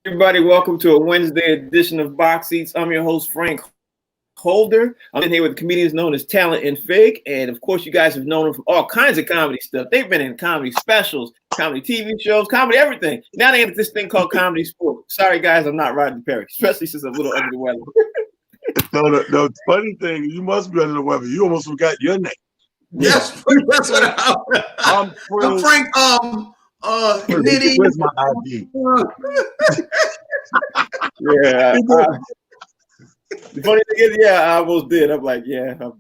Everybody, welcome to a Wednesday edition of Box Seats. I'm your host, Frank Holder. I'm in here with comedians known as Talent and Fig. And of course, you guys have known them from all kinds of comedy stuff. They've been in comedy specials, comedy TV shows, comedy everything. Now they have this thing called comedy sport. Sorry, guys, I'm not Rodney Perry, especially since I'm a little under the weather. No, the funny thing, you must be under the weather. You almost forgot your name. Yes, that's what I'm Frank. Nitty. Where's my ID? Yeah. The funny thing is, I almost did. I'm like, I'm Frank,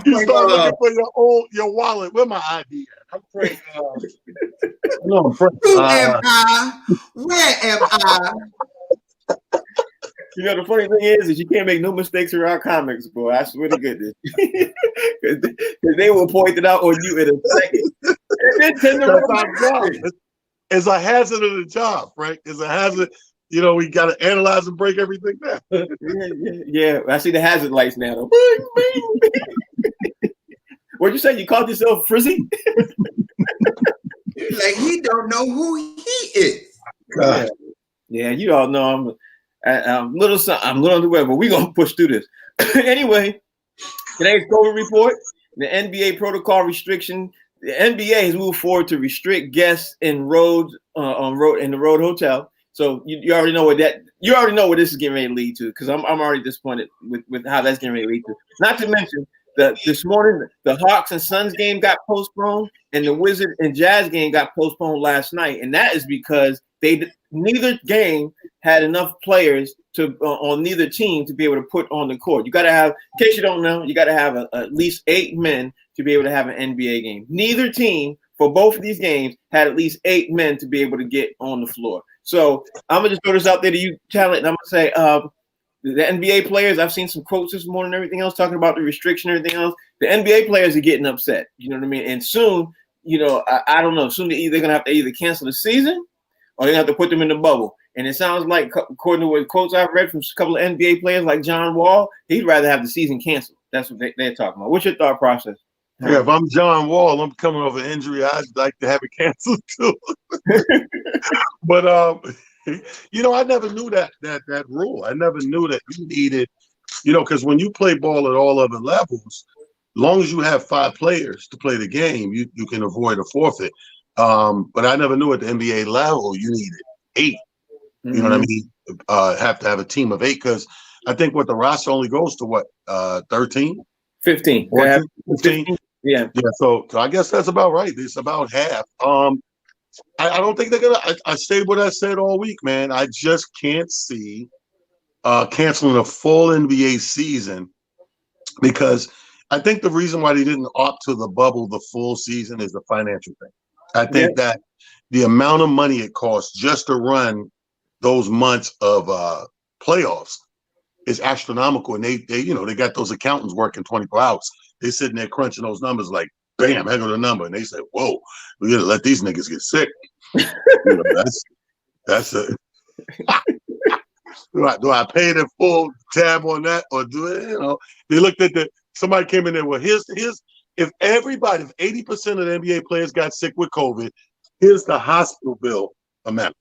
you start looking for your wallet. Where my ID at? I'm Frank. No, I'm Frank. Who am I? Where am I? You know, the funny thing is you can't make no mistakes around comics, boy. I swear to goodness. Because they will point it out on you in a second. It's a hazard of the job, Frank. It's a hazard. You know, we got to analyze and break everything down. Yeah. I see the hazard lights now. What'd you say? You called yourself Frizzy? Like he don't know who he is. Yeah, you all know I'm a little under the weather, but we're going to push through this. Anyway, today's COVID report, the NBA protocol restriction. The NBA has moved forward to restrict guests in the road hotel. So you already know what this is getting ready to lead to, because I'm already disappointed with how that's getting ready to lead to. Not to mention this morning the Hawks and Suns game got postponed, and the Wizards and Jazz game got postponed last night, and that is because neither game had enough players on neither team to be able to put on the court. You got to have, in case you don't know, you got to have at least 8 men to be able to have an NBA game. Neither team for both of these games had at least 8 men to be able to get on the floor. So I'm gonna just throw this out there to you, Talent, and I'm gonna say the NBA players. I've seen some quotes this morning and everything else talking about the restriction and everything else. The NBA players are getting upset. You know what I mean? And soon, I don't know. Soon they're gonna have to either cancel the season or they're gonna have to put them in the bubble. And it sounds like, according to what quotes I've read from a couple of NBA players like John Wall, he'd rather have the season canceled. That's what they're talking about. What's your thought process? Yeah, if I'm John Wall, I'm coming off an injury. I'd like to have it canceled too. But I never knew that rule. I never knew that you needed, because when you play ball at all other levels, as long as you have 5 players to play the game, you can avoid a forfeit. But I never knew at the NBA level you needed 8. You know what I mean? Have to have a team of 8, because I think the roster only goes to 13? 15. 15? Yeah. So I guess that's about right. It's about half. I don't think they're gonna. I say what I said all week, man. I just can't see canceling a full NBA season, because I think the reason why they didn't opt to the bubble the full season is the financial thing. I think that the amount of money it costs just to run those months of playoffs is astronomical, and they got those accountants working 24 hours. They're sitting there crunching those numbers like, bam, hang on the number, and they say, "Whoa, we gotta let these niggas get sick." That's a. Do I pay the full tab on that, or do it? They looked at somebody came in there. Well, here's if 80% of the NBA players got sick with COVID, here's the hospital bill amount.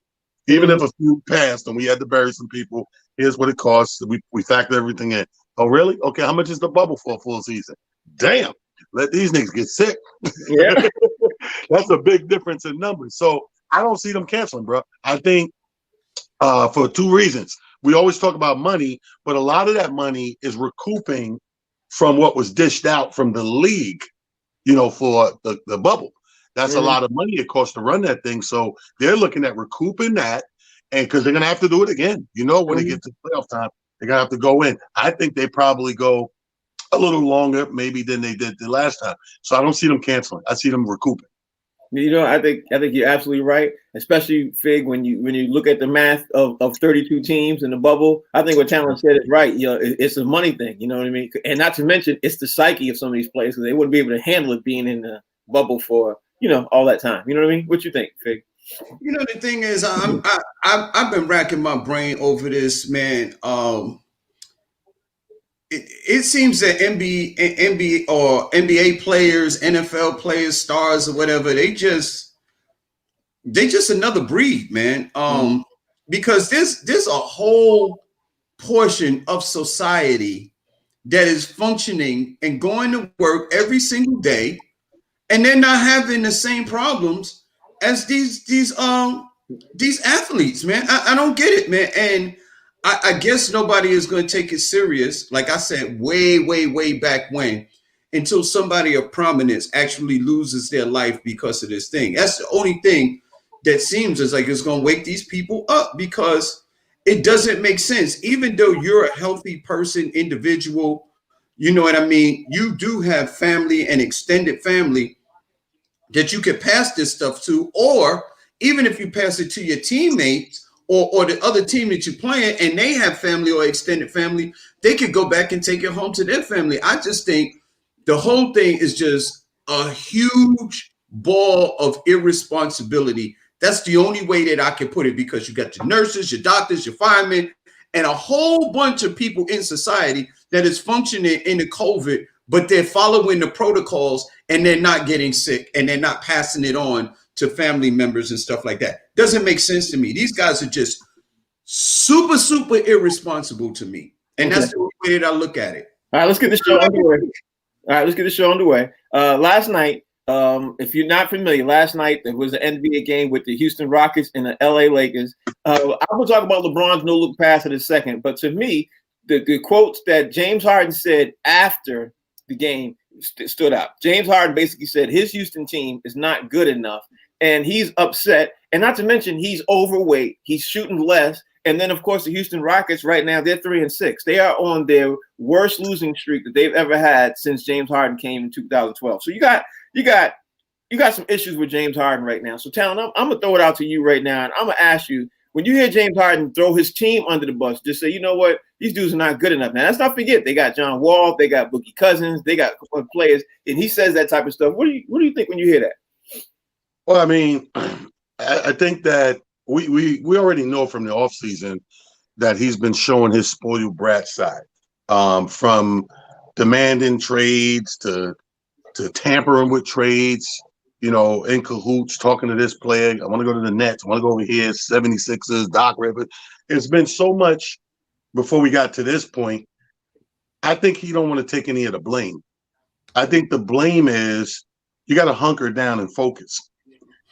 Even if a few passed and we had to bury some people, here's what it costs. We factor everything in. Oh, really? Okay, how much is the bubble for a full season? Damn, let these niggas get sick. Yeah. That's a big difference in numbers. So I don't see them canceling, bro. I think for 2 reasons. We always talk about money, but a lot of that money is recouping from what was dished out from the league, for the bubble. That's a lot of money it costs to run that thing. So they're looking at recouping that, and because they're going to have to do it again. When they get to playoff time, they're going to have to go in. I think they probably go a little longer maybe than they did the last time. So I don't see them canceling. I see them recouping. I think you're absolutely right, especially, Fig, when you look at the math of 32 teams in the bubble. I think what Talon said is right. It's a money thing. You know what I mean? And not to mention, it's the psyche of some of these players, because they wouldn't be able to handle it being in the bubble for all that time. You know what I mean? What you think, Fig? The thing is, I've been racking my brain over this, man. It seems that NBA players, NFL players, stars, or whatever, they just another breed, man. because there's a whole portion of society that is functioning and going to work every single day, and they're not having the same problems as these athletes, man. I don't get it, man. And I guess nobody is going to take it serious, like I said, way back when, until somebody of prominence actually loses their life because of this thing. That's the only thing that seems as like it's going to wake these people up, because it doesn't make sense. Even though you're a healthy person, individual, you know what I mean? You do have family and extended family that you could pass this stuff to, or even if you pass it to your teammates or the other team that you're playing and they have family or extended family, they could go back and take it home to their family. I just think the whole thing is just a huge ball of irresponsibility. That's the only way that I can put it, because you got your nurses, your doctors, your firemen, and a whole bunch of people in society that is functioning in the COVID, but they're following the protocols and they're not getting sick and they're not passing it on to family members and stuff like that. Doesn't make sense to me. These guys are just super irresponsible to me. And that's the way that I look at it. All right, let's get the show underway. Last night, if you're not familiar, last night there was an NBA game with the Houston Rockets and the LA Lakers. I will talk about LeBron's no-look pass in a second, but to me, the quotes that James Harden said after the game stood out. James Harden basically said his Houston team is not good enough, and he's upset. And not to mention, he's overweight. He's shooting less. And then, of course, the Houston Rockets right now, they're 3-6. They are on their worst losing streak that they've ever had since James Harden came in 2012. So you got some issues with James Harden right now. So, Talon, I'm going to throw it out to you right now, and I'm going to ask you, when you hear James Harden throw his team under the bus, just say, you know what, these dudes are not good enough. Now, let's not forget, they got John Wall, they got Boogie Cousins, they got players, and he says that type of stuff. What do you think when you hear that? Well, I mean, I think that we already know from the offseason that he's been showing his spoiled brat side, from demanding trades to tampering with trades, you know, in cahoots, talking to this player. I want to go to the Nets. I want to go over here, 76ers, Doc Rivers. It's been so much before we got to this point. I think he don't want to take any of the blame. I think the blame is you got to hunker down and focus.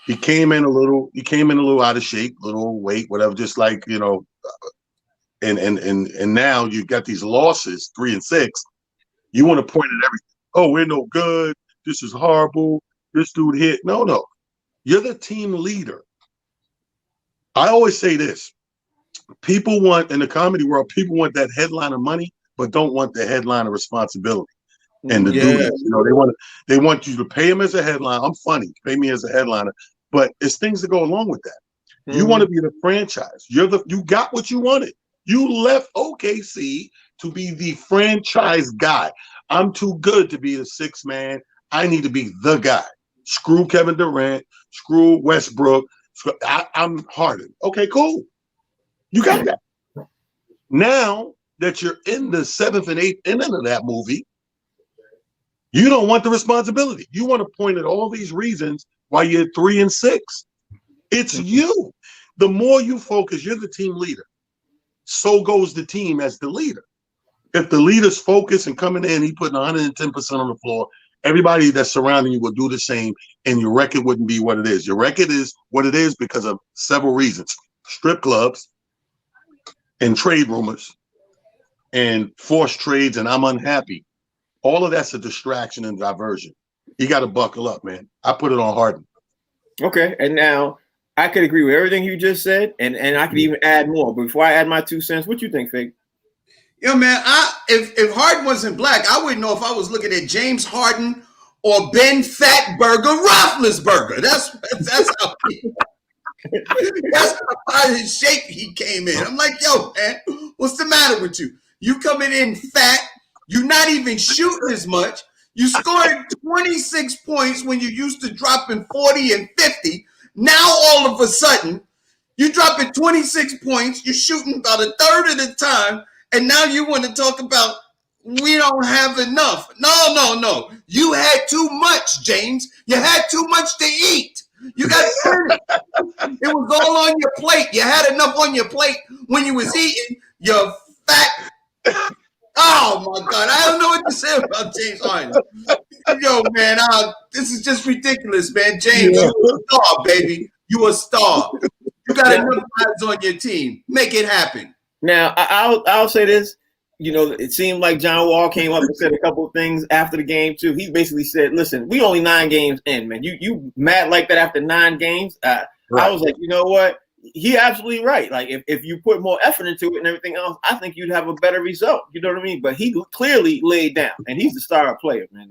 He came in a little out of shape, little weight, whatever, just like, you know, and now you've got these losses, 3-6. You want to point at everything. Oh, we're no good. This is horrible. This dude hit. No. You're the team leader. I always say this. People want, in the comedy world, people want that headline of money, but don't want the headline of responsibility. And to do that, you know, they want you to pay him as a headline. I'm funny, pay me as a headliner, but it's things that go along with that. Mm-hmm. You want to be the franchise. You got what you wanted. You left OKC to be the franchise guy. I'm too good to be the sixth man. I need to be the guy. Screw Kevin Durant. Screw Westbrook. I'm Harden. Okay, cool. You got that. Now that you're in the 7th and 8th inning of that movie, you don't want the responsibility. You want to point at all these reasons why you're 3-6. It's you. The more you focus, you're the team leader. So goes the team as the leader. If the leader's focused and coming in, he putting 110% on the floor, everybody that's surrounding you will do the same, and your record wouldn't be what it is. Your record is what it is because of several reasons. Strip clubs and trade rumors and forced trades, and I'm unhappy. All of that's a distraction and diversion. You got to buckle up, man. I put it on Harden. Okay, and now I could agree with everything you just said, and I could even add more. But before I add my 2 cents, what you think, Fig? Yo, man, if Harden wasn't black, I wouldn't know if I was looking at James Harden or Ben Fatburger Roethlisberger. That's how that's how his shape he came in. I'm like, yo, man, what's the matter with you? You coming in fat? You're not even shooting as much. You scored 26 points when you used to dropping 40 and 50. Now all of a sudden, you're dropping 26 points. You're shooting about a third of the time. And now you want to talk about we don't have enough. No. You had too much, James. You had too much to eat. You got plenty. It was all on your plate. You had enough on your plate when you was eating your fat. Oh my God! I don't know what to say about James Harden. Yo, man, this is just ridiculous, man. James, you a star, baby. You a star. You got enough guys on your team. Make it happen. Now, I'll say this. You know, it seemed like John Wall came up and said a couple of things after the game too. He basically said, "Listen, we only 9 games in, man. You mad like that after 9 games?" Right. I was like, you know what? He absolutely right. Like if you put more effort into it and everything else, I think you'd have a better result. You know what I mean? But he clearly laid down, and he's the star player, man.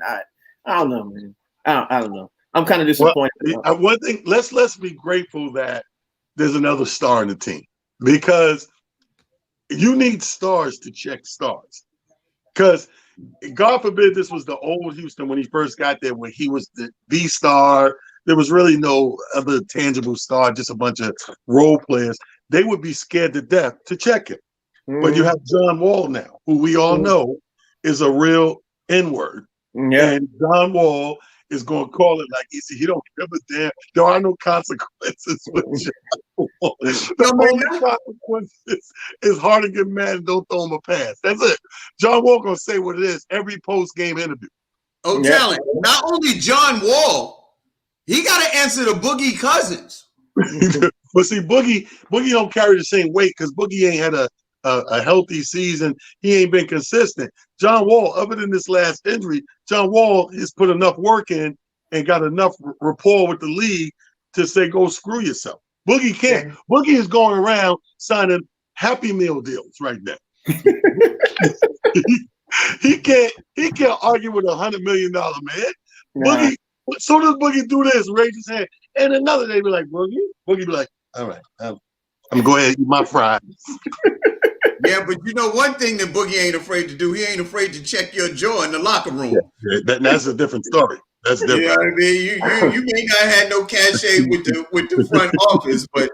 I don't know, man. I don't know. I'm kind of disappointed. Well, one thing, let's be grateful that there's another star in the team, because you need stars to check stars. Because God forbid this was the old Houston when he first got there, where he was the star. There was really no other tangible star, just a bunch of role players. They would be scared to death to check him. Mm-hmm. But you have John Wall now, who we all know is a real N-word. Yeah. And John Wall is going to call it like he don't give a damn. There are no consequences with John Wall. The only consequences is hard to get mad and don't throw him a pass. That's it. John Wall going to say what it is every post-game interview. Oh, talent. Not only John Wall, he got to answer to Boogie Cousins. But see, Boogie don't carry the same weight because Boogie ain't had a healthy season. He ain't been consistent. John Wall, other than this last injury, John Wall has put enough work in and got enough rapport with the league to say, go screw yourself. Boogie can't. Yeah. Boogie is going around signing Happy Meal deals right now. he can't argue with $100 million man. Nah. Boogie. As soon as Boogie do this, raise his hand, and another day be like, Boogie be like, all right, I'm gonna go ahead and eat my fries. Yeah, but you know one thing that Boogie ain't afraid to do, he ain't afraid to check your jaw in the locker room. Yeah, that's a different story. That's different. You know what I mean? You may not have no cachet with the front office, but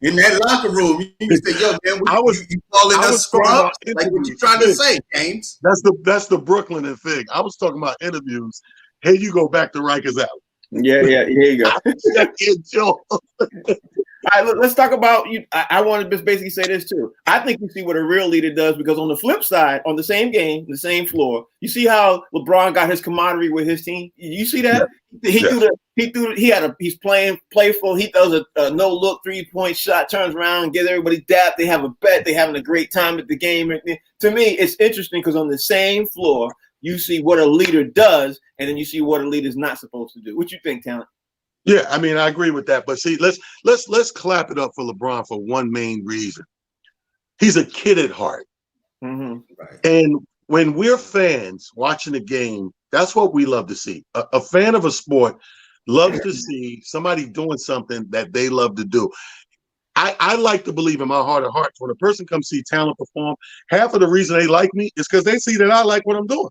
in that locker room, you can say, yo, man, you calling us scrubs? Like what you trying to say, James? That's the Brooklyn and thing. I was talking about interviews. Hey, you go back to Rikers Alley. Yeah, here you go. All right, let's talk about you. I want to just basically say this too. I think you see what a real leader does, because on the flip side, on the same game, the same floor, you see how LeBron got his camaraderie with his team. You see that? Yeah. He's playing playful. He does a no look 3-point shot, turns around and gets everybody dapped. They have a bet. They're having a great time at the game. To me, it's interesting because on the same floor, you see what a leader does, and then you see what a leader's not supposed to do. What you think, Talent? Yeah, I mean, I agree with that. But see, let's clap it up for LeBron for one main reason. He's a kid at heart. Mm-hmm. Right. And when we're fans watching a game, that's what we love to see. A fan of a sport loves to see somebody doing something that they love to do. I like to believe in my heart of hearts, when a person comes see talent perform, half of the reason they like me is because they see that I like what I'm doing.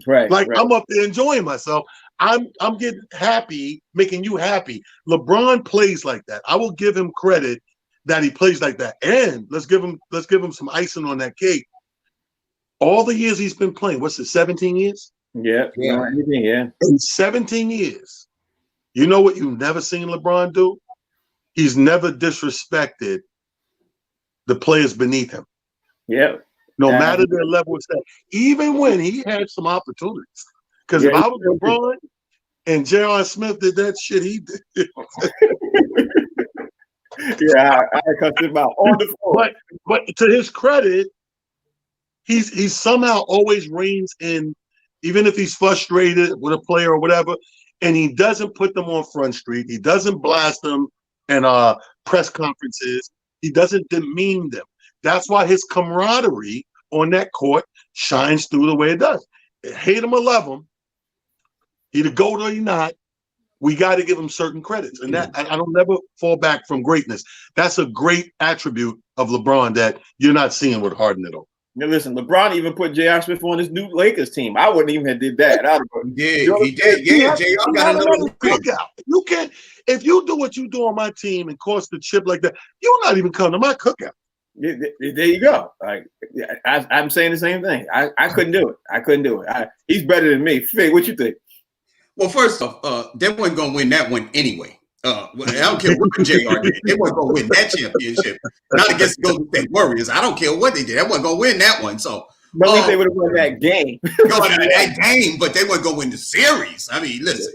Right. Like, right. I'm up there enjoying myself. I'm getting happy, making you happy. LeBron plays like that. I will give him credit that he plays like that. And let's give him some icing on that cake. All the years he's been playing, what's it, 17 years? Yeah. In 17 years, you know what you've never seen LeBron do? He's never disrespected the players beneath him. Yeah. No matter their level of status, even when he had some opportunities. Because if I was LeBron and J.R. Smith did that shit he did. Yeah, I cussed him out on the floor. But to his credit, he's somehow always reins in, even if he's frustrated with a player or whatever, and he doesn't put them on Front Street. He doesn't blast them in press conferences. He doesn't demean them. That's why his camaraderie on that court shines through the way it does. Hate him or love him, he the GOAT or he not, we got to give him certain credits. And that I don't never fall back from greatness. That's a great attribute of LeBron that you're not seeing with Harden at all. Now listen, LeBron even put J.R. Smith on his new Lakers team. I wouldn't even have did that. He did. Yeah, J.R. got another cookout. You can't, if you do what you do on my team and cost the chip like that, you're not even coming to my cookout. There you go. Like, I'm saying the same thing. I couldn't do it. He's better than me. Fig, what you think? Well, first off, they weren't going to win that one anyway. Well, I don't care what JR did. They weren't going to win that championship. Not against the Golden State Warriors. I don't care what they did. They weren't going to win that one. So, but at least they would have won that game. that game, but they weren't going to win the series. I mean, listen,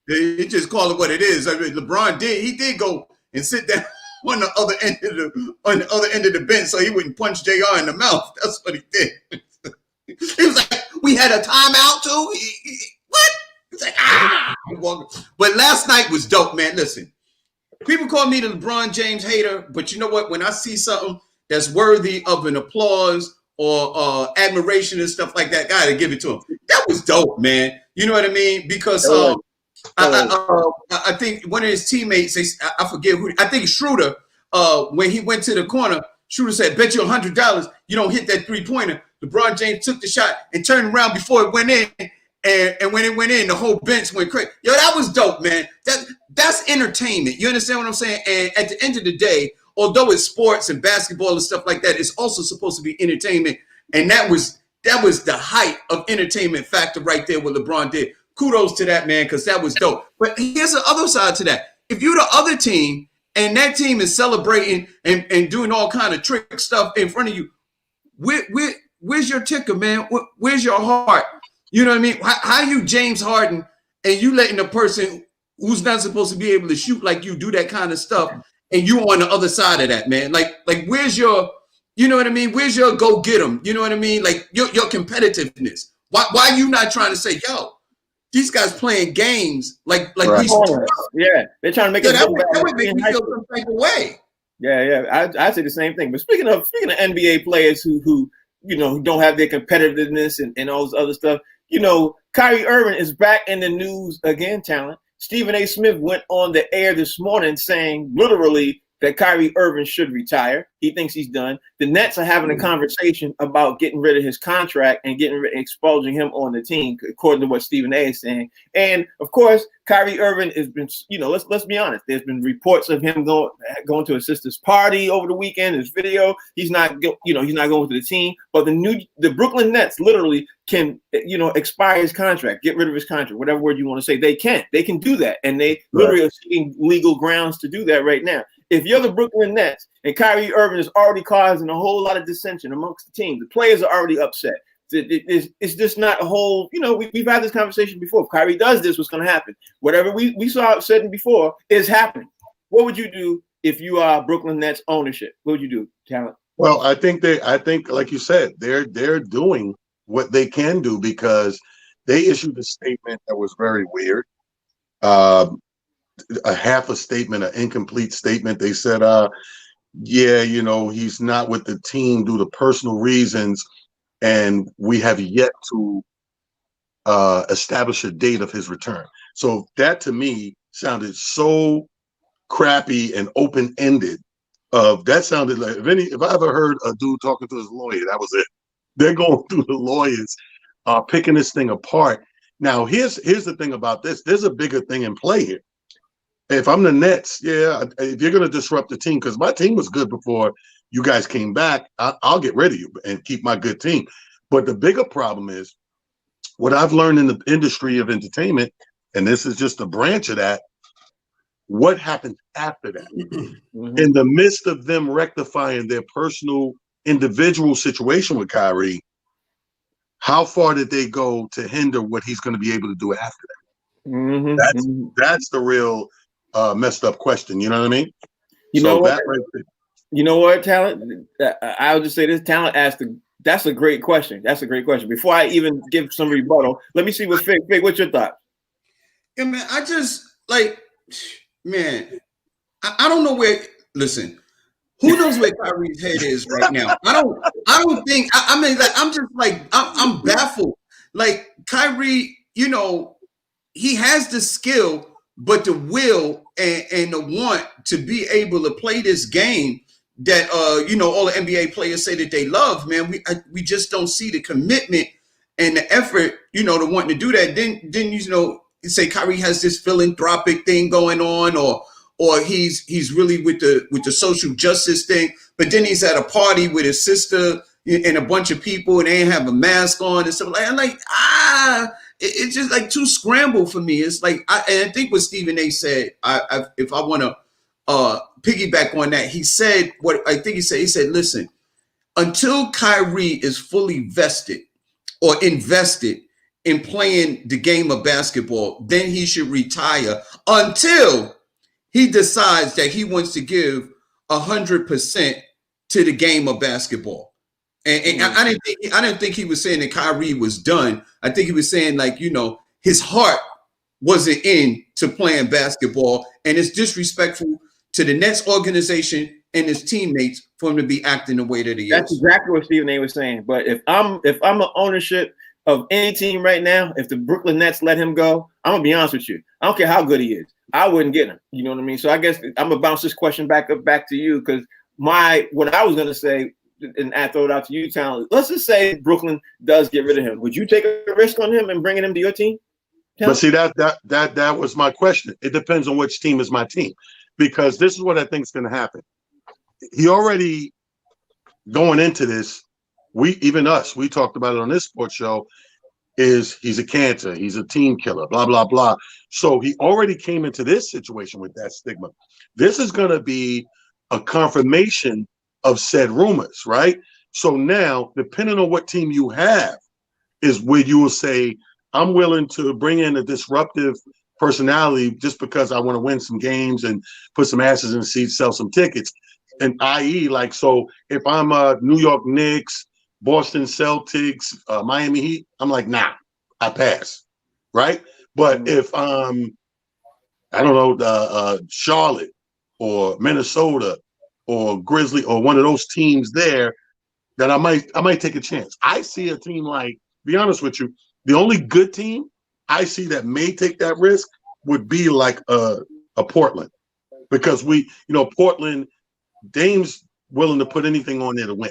they just call it what it is. I mean, LeBron did go and sit down on the other end of the bench so he wouldn't punch JR in the mouth. That's what he did. He was like, we had a timeout too. What? He's like, But last night was dope, man. Listen, people call me the LeBron James hater, but you know what? When I see something that's worthy of an applause or admiration and stuff like that, gotta give it to him. That was dope, man. You know what I mean? Because I think one of his teammates, I forget who, I think Schroeder, when he went to the corner, Schroeder said, bet you $100 you don't hit that three-pointer. LeBron James took the shot and turned around before it went in. And when it went in, the whole bench went crazy. Yo, that was dope, man. That's entertainment. You understand what I'm saying? And at the end of the day, although it's sports and basketball and stuff like that, it's also supposed to be entertainment. And that was the height of entertainment factor right there, what LeBron did. Kudos to that, man, because that was dope. But here's the other side to that. If you're the other team and that team is celebrating and doing all kind of trick stuff in front of you, where's your ticker, man? Where's your heart? You know what I mean? How you James Harden and you letting a person who's not supposed to be able to shoot like you do that kind of stuff and you on the other side of that, man? Like where's your, you know what I mean? Where's your go get them? You know what I mean? Like your competitiveness. Why are you not trying to say, yo, these guys playing games like right. we they're trying to make that would make me feel some type of way. I say the same thing. But speaking of NBA players who don't have their competitiveness and all this other stuff, Kyrie Irving is back in the news again, talent. Stephen A. Smith went on the air this morning saying literally that Kyrie Irving should retire. He thinks he's done. The Nets are having a conversation about getting rid of his contract and expulsing him on the team, according to what Stephen A. is saying. And of course, Kyrie Irving has been, let's be honest. There's been reports of him going to his sister's party over the weekend. His video, he's not going to the team. But the Brooklyn Nets literally can, expire his contract, get rid of his contract, whatever word you want to say. They can do that, and they literally are seeking legal grounds to do that right now. If you're the Brooklyn Nets and Kyrie Irving is already causing a whole lot of dissension amongst the team, the players are already upset. It's just not a whole, we've had this conversation before. If Kyrie does this, what's going to happen? Whatever we saw said before is happening. What would you do if you are Brooklyn Nets ownership? What would you do, talent? Well, I think like you said, they're doing what they can do because they issued a statement that was very weird. A half a statement, an incomplete statement. They said, he's not with the team due to personal reasons, and we have yet to establish a date of his return. So that to me sounded so crappy and open-ended. That sounded like if I ever heard a dude talking to his lawyer, that was it. They're going through the lawyers, picking this thing apart. Now, here's the thing about this. There's a bigger thing in play here. If I'm the Nets, if you're going to disrupt the team, because my team was good before you guys came back, I'll get rid of you and keep my good team. But the bigger problem is what I've learned in the industry of entertainment, and this is just a branch of that, what happens after that? Mm-hmm. In the midst of them rectifying their personal, individual situation with Kyrie, how far did they go to hinder what he's going to be able to do after that? Mm-hmm. That's the real messed up question. You know what I mean? You know what, talent? I'll just say this: talent asked. That's a great question. That's a great question. Before I even give some rebuttal, let me see what Fig. What's your thought? Yeah, man. I just I don't know where. Listen, who knows where Kyrie's head is right now? I don't think. I'm just I'm baffled. Like Kyrie, he has the skill, but the will and the want to be able to play this game that all the NBA players say that they love, man. We just don't see the commitment and the effort, to wanting to do that. Then say Kyrie has this philanthropic thing going on, or he's really with the social justice thing, but then he's at a party with his sister and a bunch of people and they have a mask on and stuff like that. I'm like, it's just like too scrambled for me. It's like I think what Stephen A. said. If I want to piggyback on that, he said what I think he said. He said, "Listen, until Kyrie is fully vested or invested in playing the game of basketball, then he should retire until he decides that he wants to give 100% to the game of basketball." And I didn't think he was saying that Kyrie was done. I think he was saying, like, you know, his heart wasn't into playing basketball, and it's disrespectful to the Nets organization and his teammates for him to be acting the way that he is. That's exactly what Stephen A. was saying. But if I'm an ownership of any team right now, if the Brooklyn Nets let him go, I'm gonna be honest with you. I don't care how good he is. I wouldn't get him. You know what I mean? So I guess I'm gonna bounce this question back to you, because what I was gonna say, and I throw it out to you, Talon. Let's just say Brooklyn does get rid of him. Would you take a risk on him and bringing him to your team? But see, that was my question. It depends on which team is my team, because this is what I think is going to happen. He already going into this. We talked about it on this sports show. He's a cancer. He's a team killer. Blah blah blah. So he already came into this situation with that stigma. This is going to be a confirmation of said rumors, right? So now, depending on what team you have, is where you will say, I'm willing to bring in a disruptive personality just because I want to win some games and put some asses in the seats, sell some tickets. And i.e., like, so if I'm New York Knicks, Boston Celtics, Miami Heat, I'm like, nah, I pass, right? But if I don't know, Charlotte or Minnesota or Grizzly or one of those teams there, that I might take a chance. I see a team like, be honest with you, the only good team I see that may take that risk would be like a Portland, because Portland, Dame's willing to put anything on there to win.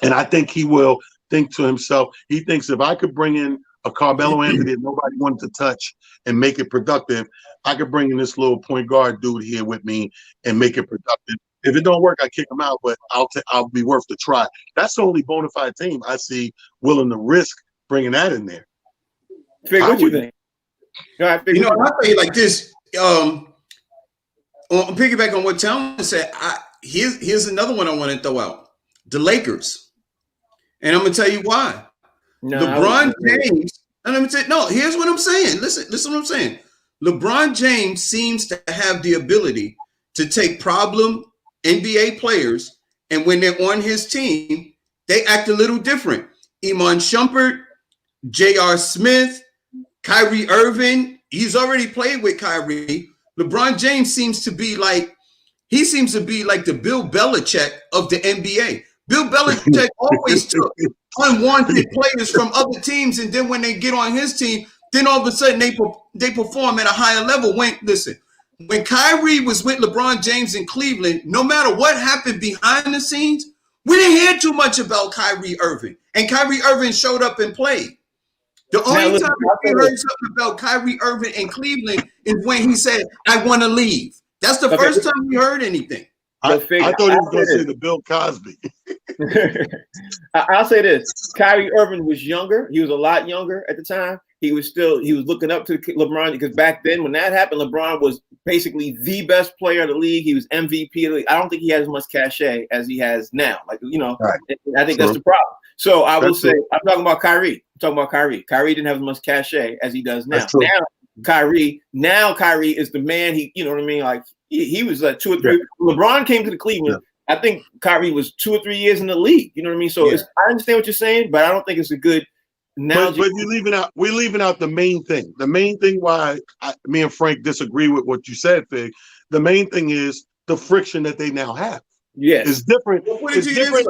And I think he will think to himself, he thinks, if I could bring in a Carmelo Anthony that nobody wanted to touch and make it productive, I could bring in this little point guard dude here with me and make it productive. If it don't work, I kick him out, but I'll be worth the try. That's the only bona fide team I see willing to risk bringing that in there. Fig, what you think? I'll tell you like this. On piggyback on what Talon said, here's another one I want to throw out: the Lakers, and I'm gonna tell you why. LeBron James. And let me tell you, no. Here's what I'm saying. Listen what I'm saying. LeBron James seems to have the ability to take problem NBA players, and when they're on his team, they act a little different. Iman Shumpert, J.R. Smith, Kyrie Irving. He's already played with Kyrie. LeBron James seems to be like the Bill Belichick of the NBA. Bill Belichick always took unwanted players from other teams, and then when they get on his team, then all of a sudden they perform at a higher level. When Kyrie was with LeBron James in Cleveland, no matter what happened behind the scenes, we didn't hear too much about Kyrie Irving, and Kyrie Irving showed up and played. The only time we heard something about Kyrie Irving in Cleveland is when he said, "I want to leave." That's the first time we heard anything. I thought he was going to say the Bill Cosby. I'll say this: Kyrie Irving was younger. He was a lot younger at the time. He was looking up to LeBron, because back then when that happened, LeBron was basically the best player of the league. He was MVP of the league. I don't think he had as much cachet as he has now. Right. I think that's the problem. So I will say, I'm talking about Kyrie. Kyrie didn't have as much cachet as he does now. Now Kyrie is the man. He, you know what I mean? Like he was like 2 or 3. Yeah. LeBron came to the Cleveland. Yeah. I think Kyrie was 2 or 3 years in the league. You know what I mean? So I understand what you're saying, but I don't think it's a good analogy. But we're leaving out the main thing. The main thing why me and Frank disagree with what you said, Fig. The main thing is the friction that they now have. Yes, it's different. It's different.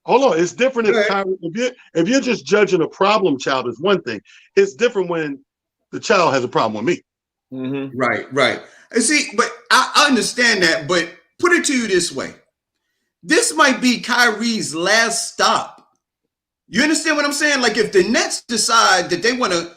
Hold on, it's different if you're just judging a problem child is one thing. It's different when the child has a problem with me. Mm-hmm. Right. And see, but I understand that. But put it to you this way: this might be Kyrie's last stop. You understand what I'm saying? Like if the Nets decide that they want to,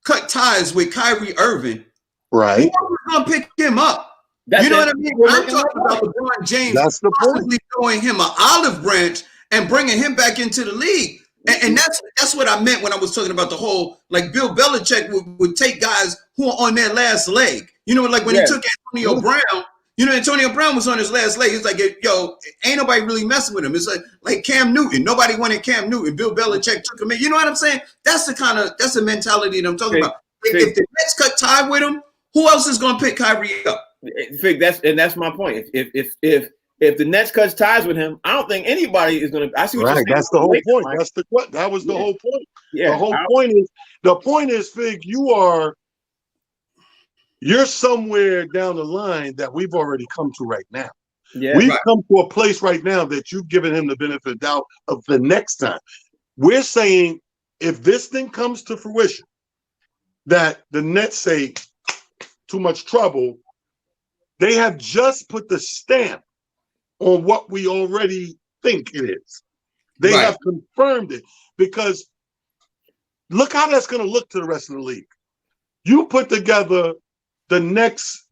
cut ties with Kyrie Irving, right? Who's going to pick him up? What I mean? I'm talking about LeBron James possibly throwing him an olive branch and bringing him back into the league. And that's what I meant when I was talking about the whole, like Bill Belichick would take guys who are on their last leg. You know, like when he took Antonio Brown, you know, Antonio Brown was on his last leg. It's like, yo, ain't nobody really messing with him. It's like Cam Newton. Nobody wanted Cam Newton. Bill Belichick took him in. You know what I'm saying? That's the mentality that I'm talking about. If the Nets cut tie with him, who else is going to pick Kyrie up? That's my point. If the Nets cuts ties with him, I don't think anybody is going to. I see what you're saying. That's the whole point. That was the whole point. Yeah. The point is, Fig, you're somewhere down the line that we've already come to right now. Yeah, we've come to a place right now that you've given him the benefit of doubt of the next time. We're saying if this thing comes to fruition, that the Nets say too much trouble, they have just put the stamp on what we already think it is. They have confirmed it, because look how that's going to look to the rest of the league. You put together the next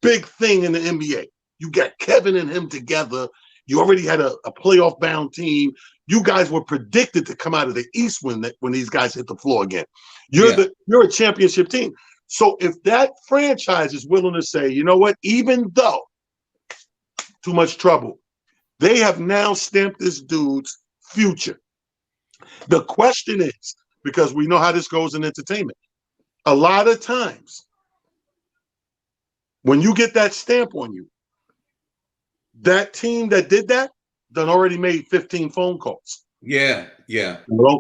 big thing in the NBA. You got Kevin and him together. You already had a playoff bound team. You guys were predicted to come out of the East when these guys hit the floor again. You're a championship team. So if that franchise is willing to say, you know what, even though too much trouble, they have now stamped this dude's future. The question is, because we know how this goes in entertainment, a lot of times when you get that stamp on you, that team that did that done already made 15 phone calls. Yeah.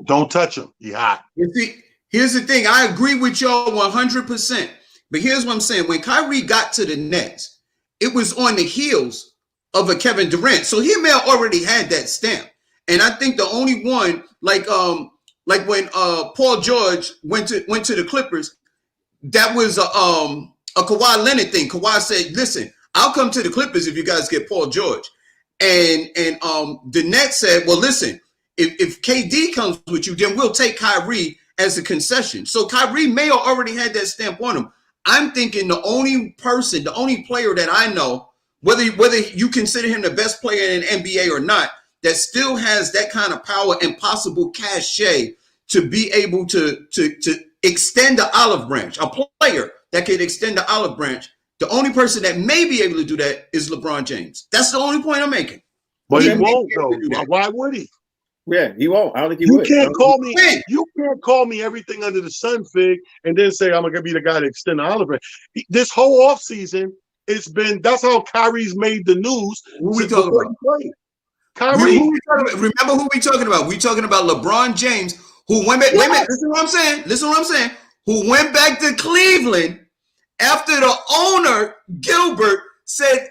Don't touch him. He hot. You see, here's the thing. I agree with y'all 100%. But here's what I'm saying. When Kyrie got to the Nets, it was on the heels of a Kevin Durant. So he may have already had that stamp. And I think the only one, like when Paul George went to the Clippers, that was a Kawhi Leonard thing. Kawhi said, listen, I'll come to the Clippers if you guys get Paul George. And the Nets said, well, listen, if KD comes with you, then we'll take Kyrie as a concession. So Kyrie may have already had that stamp on him. I'm thinking the only player that I know, whether you consider him the best player in the NBA or not, that still has that kind of power and possible cachet to be able to extend the olive branch, a player that could extend the olive branch. The only person that may be able to do that is LeBron James. That's the only point I'm making. But he won't, though. Why would he? Yeah, he won't. I don't think he would. You can't call me everything under the sun, Fig, and then say I'm gonna be the guy to extend the olive branch. This whole offseason, that's how Kyrie's made the news. Who we talking about? Kyrie. Remember who we talking about? We talking about LeBron James, who went back. Wait a minute. Listen to what I'm saying. Who went back to Cleveland after the owner, Gilbert,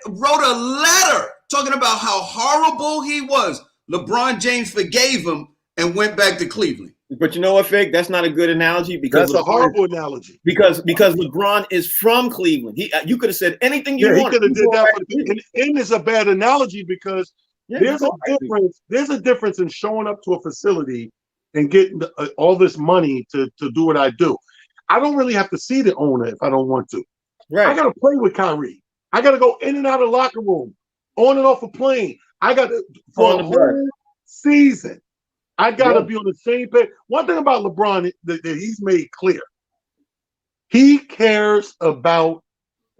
wrote a letter talking about how horrible he was. LeBron James forgave him and went back to Cleveland. But you know what, Fig? That's not a good analogy, because that's a horrible analogy. Because LeBron is from Cleveland. You could have said anything you want. He could have did that. And it's a bad analogy because there's a difference. There's a difference in showing up to a facility and getting all this money to do what I do. I don't really have to see the owner if I don't want to. Right. I got to play with Kyrie. I got to go in and out of the locker room, on and off a plane. I got to, for a whole season, I got to be on the same page. One thing about LeBron that he's made clear, he cares about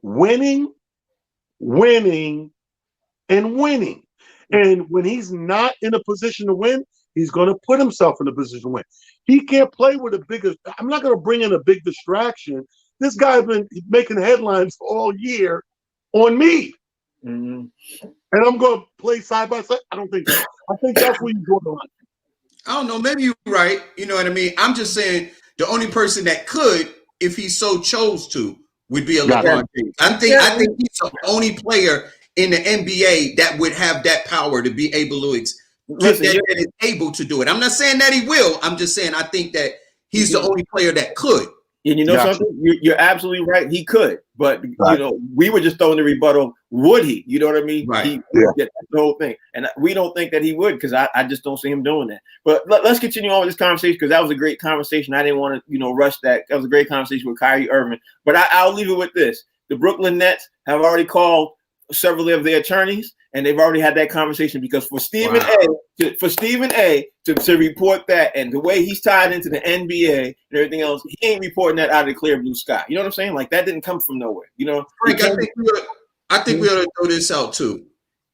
winning. And when he's not in a position to win, he's going to put himself in a position to win. He can't play with I'm not going to bring in a big distraction. This guy's been making headlines all year on me. Mm-hmm. And I'm going to play side by side. I don't think so. I think that's where you draw the line. I don't know. Maybe you're right. You know what I mean? I'm just saying the only person that could, if he so chose to, would be a LeBron James. I think he's the only player in the NBA that would have that power to be able to that is able to do it. I'm not saying that he will. I'm just saying I think that he's the only player that could. And you know something? You're absolutely right. He could, but you know, we were just throwing the rebuttal. Would he? You know what I mean? Right. That's the whole thing, and we don't think that he would, because I just don't see him doing that. But let's continue on with this conversation, because that was a great conversation. I didn't want to rush that. That was a great conversation with Kyrie Irving. But I'll leave it with this: the Brooklyn Nets have already called several of their attorneys, and they've already had that conversation because for Stephen A. To report that and the way he's tied into the NBA and everything else, he ain't reporting that out of the clear blue sky. You know what I'm saying? Like that didn't come from nowhere. You know, Frank, I think we ought to throw this out too.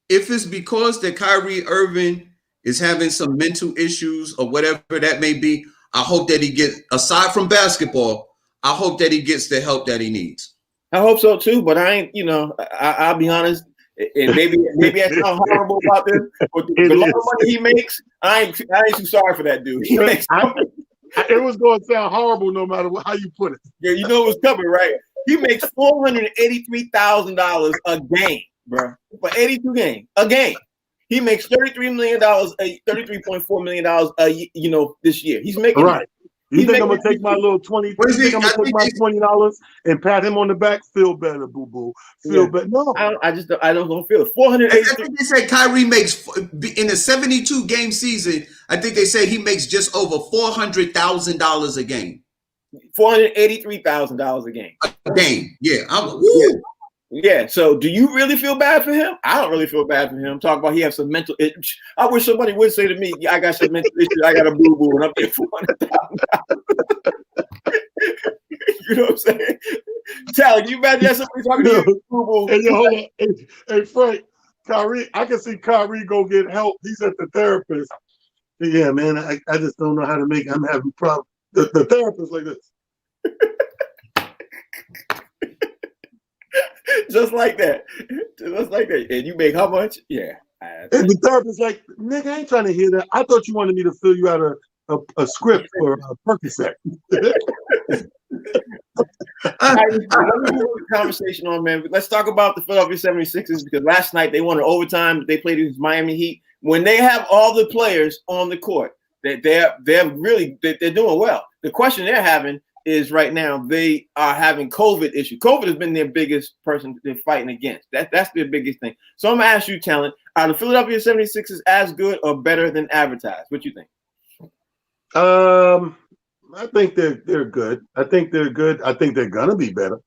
If it's because that Kyrie Irving is having some mental issues or whatever that may be, I hope that he gets, aside from basketball, I hope that he gets the help that he needs. I hope so too, but I ain't, I'll be honest, and maybe I sound horrible about this, but the amount of money he makes, I ain't too sorry for that dude. He makes it was going to sound horrible no matter how you put it. Yeah, you know what's coming, right? He makes $483,000 a game, bro, for 82 games a game. He makes $33 million, $33.4 million this year. He's making right. You think I'm gonna take my little $20? You think I'm gonna take my $20 and pat him on the back? Feel better, boo boo. Feel better. No, I don't feel it. 483. I think they said Kyrie makes in a 72 game season. I think they say he makes just over $400,000 a game. $483,000 a game. A game, yeah. Yeah. So, do you really feel bad for him? I don't really feel bad for him. Talk about he has some mental issues. I wish somebody would say to me, "I got some mental issues. I got a boo boo, and I'm getting $400,000." You know what I'm saying? Tell you imagine that somebody talking to you, boo boo. Hey, hold on. Hey, Frank, Kyrie. I can see Kyrie go get help. He's at the therapist. Yeah, man. I just don't know how to make. I'm having problems. The therapist like this. Just like that. And you make how much? Yeah. And the therapist like, nigga, I ain't trying to hear that. I thought you wanted me to fill you out a script for a Percocet. Conversation on, man. Let's talk about the Philadelphia 76ers because last night they won in overtime. They played against Miami Heat. When they have all the players on the court, they're doing well. The question they're having is right now they are having COVID issue. COVID has been their biggest person they're fighting against. That's their biggest thing. So I'm gonna ask you, Talent, are the Philadelphia 76ers as good or better than advertised? What you think? I think they're good. I think they're good. I think they're gonna be better.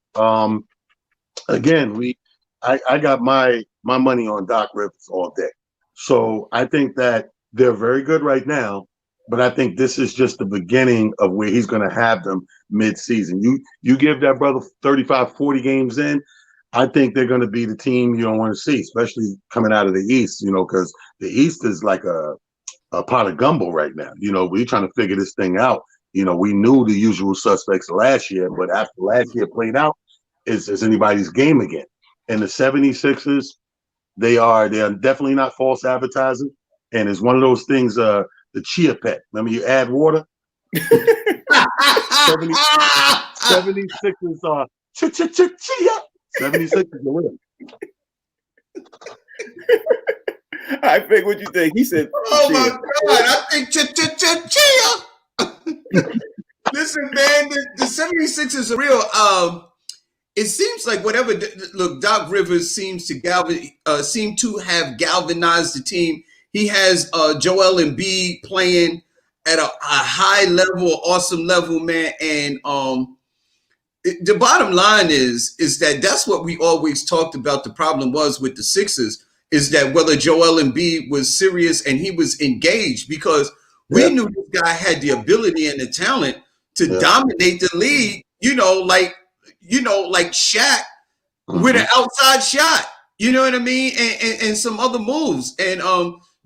Again, I got my money on Doc Rivers all day. So I think that they're very good right now. But I think this is just the beginning of where he's going to have them mid-season. You give that brother 35, 40 games in, I think they're going to be the team you don't want to see, especially coming out of the East, because the East is like a pot of gumbo right now. We're trying to figure this thing out. We knew the usual suspects last year, but after last year played out, it's anybody's game again. And the 76ers, they are definitely not false advertising. And it's one of those things, the chia pet. Remember, you add water. 76ers are chia. 76ers are real. I think what you think. He said, "Oh my God, I think chia." Listen, man, the 76ers are real. It seems like whatever. Look, Doc Rivers seems to have galvanized the team. He has Joel Embiid playing at a high level, awesome level, man. And the bottom line is that that's what we always talked about. The problem was with the Sixers is that whether Joel Embiid was serious and he was engaged, because we knew this guy had the ability and the talent to dominate the league, like Shaq with an outside shot, you know what I mean? And some other moves. And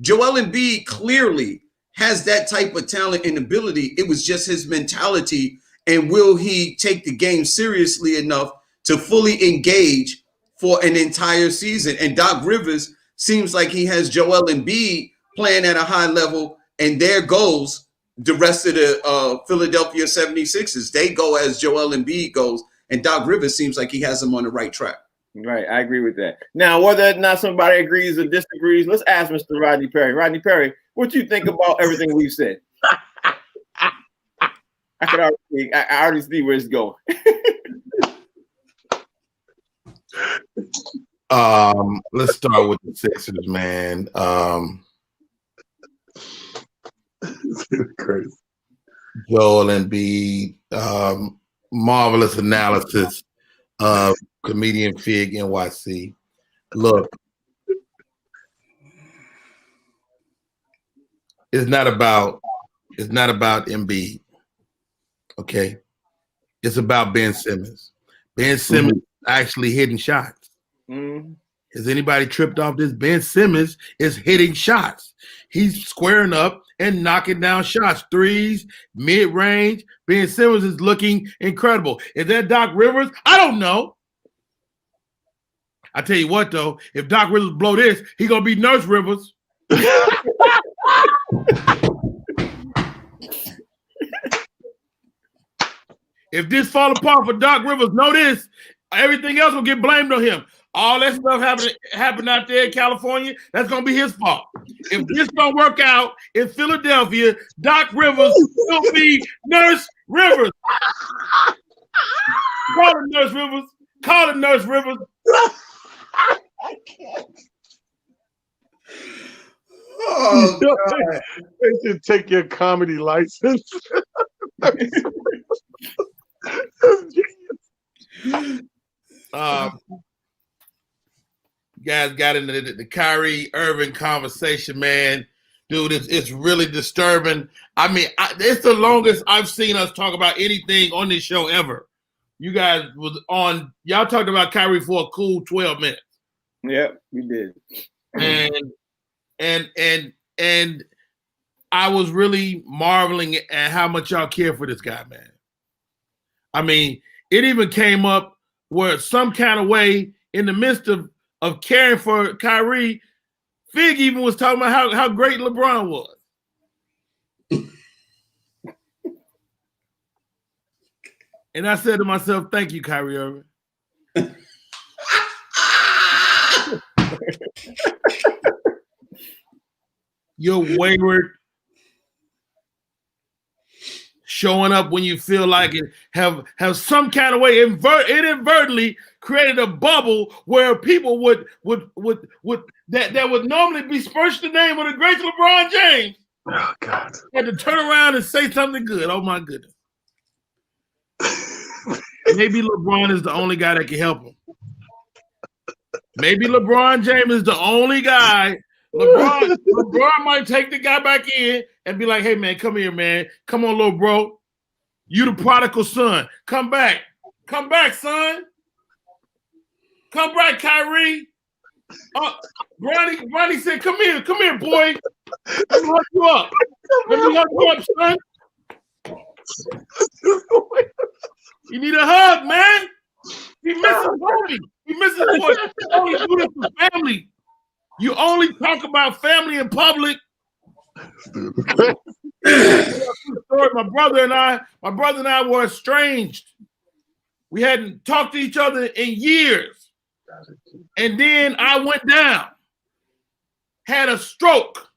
Joel Embiid clearly has that type of talent and ability. It was just his mentality. And will he take the game seriously enough to fully engage for an entire season? And Doc Rivers seems like he has Joel Embiid playing at a high level, and there goes the rest of the Philadelphia 76ers. They go as Joel Embiid goes, and Doc Rivers seems like he has them on the right track. Right, I agree with that. Now, whether or not somebody agrees or disagrees, let's ask Mr. Rodney Perry. Rodney Perry, what you think about everything we've said? I already see where it's going. Let's start with the Sixers, man. Crazy. Joel Embiid, marvelous analysis of comedian Fig NYC. Look, It's not about Embiid. Okay. It's about Ben Simmons. Ben Simmons actually hitting shots. Has anybody tripped off this? Ben Simmons is hitting shots. He's squaring up and knocking down shots. Threes, mid-range. Ben Simmons is looking incredible. Is that Doc Rivers? I don't know. I tell you what, though, if Doc Rivers blow this, he gonna be Nurse Rivers. If this fall apart for Doc Rivers, know this, everything else will get blamed on him. All that stuff happened out there in California, that's going to be his fault. If this don't work out in Philadelphia, Doc Rivers will be Nurse Rivers. Call him Nurse Rivers. Call him Nurse Rivers. I can't. Oh, God. They should take your comedy license. Guys got into the Kyrie Irving conversation, man. Dude, it's really disturbing. I mean, it's the longest I've seen us talk about anything on this show ever. You guys y'all talked about Kyrie for a cool 12 minutes. Yeah, we did. And I was really marveling at how much y'all care for this guy, man. I mean, it even came up where some kind of way in the midst of caring for Kyrie, Fig even was talking about how great LeBron was. And I said to myself, thank you, Kyrie Irving. You're wayward, showing up when you feel like it, have some kind of way inadvertently created a bubble where people would that would normally besmirch the name of the great LeBron James. Oh God! Had to turn around and say something good. Oh my goodness! Maybe LeBron is the only guy that can help him. Maybe LeBron James is the only guy. LeBron might take the guy back in and be like, hey, man, come here, man. Come on, little bro. You the prodigal son. Come back. Come back, son. Come back, Kyrie. Ronnie said, come here, boy. Let me hook you up. Son. You need a hug, man. He misses homie. He misses boy. You only do this for family. You only talk about family in public. My brother and I were estranged. We hadn't talked to each other in years. And then I went down, had a stroke.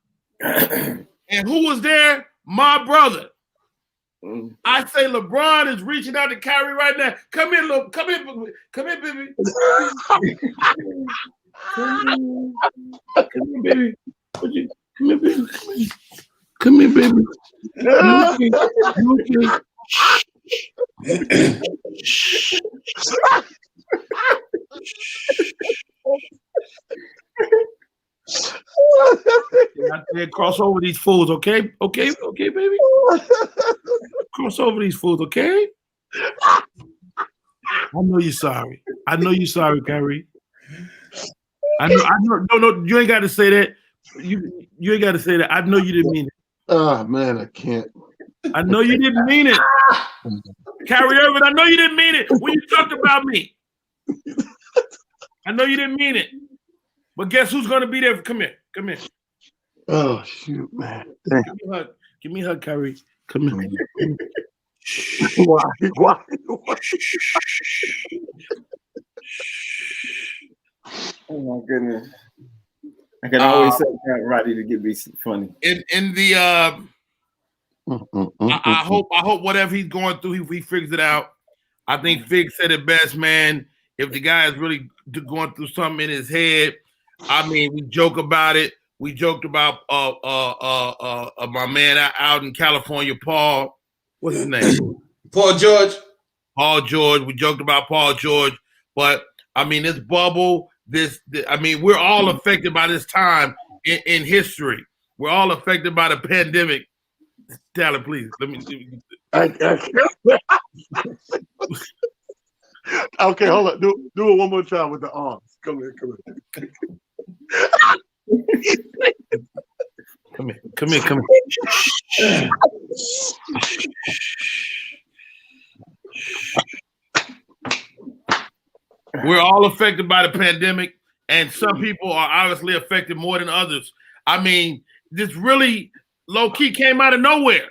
And who was there? My brother. I say LeBron is reaching out to Kyrie right now. Come here, baby. Come here, baby. Come here, baby. Come here, baby. You okay? I said, cross over these fools, okay? Okay, baby. Cross over these fools, okay? I know you're sorry. Kyrie. I know. No, you ain't got to say that. You ain't got to say that. I know you didn't mean it. Oh man, I can't. I know you didn't mean it. Kyrie Irving, I know you didn't mean it when you talked about me. I know you didn't mean it. But guess who's going to be there? Come here. Oh, shoot, man. Give me a hug, Kyrie. Come here. Why? Oh, my goodness. I can always say that Roddy to get me funny. In the I hope whatever he's going through, he figures it out. I think Fig said it best, man. If the guy is really going through something in his head, I mean, we joke about it. We joked about my man out in California, Paul. What's his name? Paul George. We joked about Paul George, but I mean, this bubble. I mean, we're all affected by this time in history. We're all affected by the pandemic. Tyler, please. Let me. Okay, hold on. Do it one more time with the arms. Come here. Come here. We're all affected by the pandemic, and some people are obviously affected more than others. I mean, this really low-key came out of nowhere.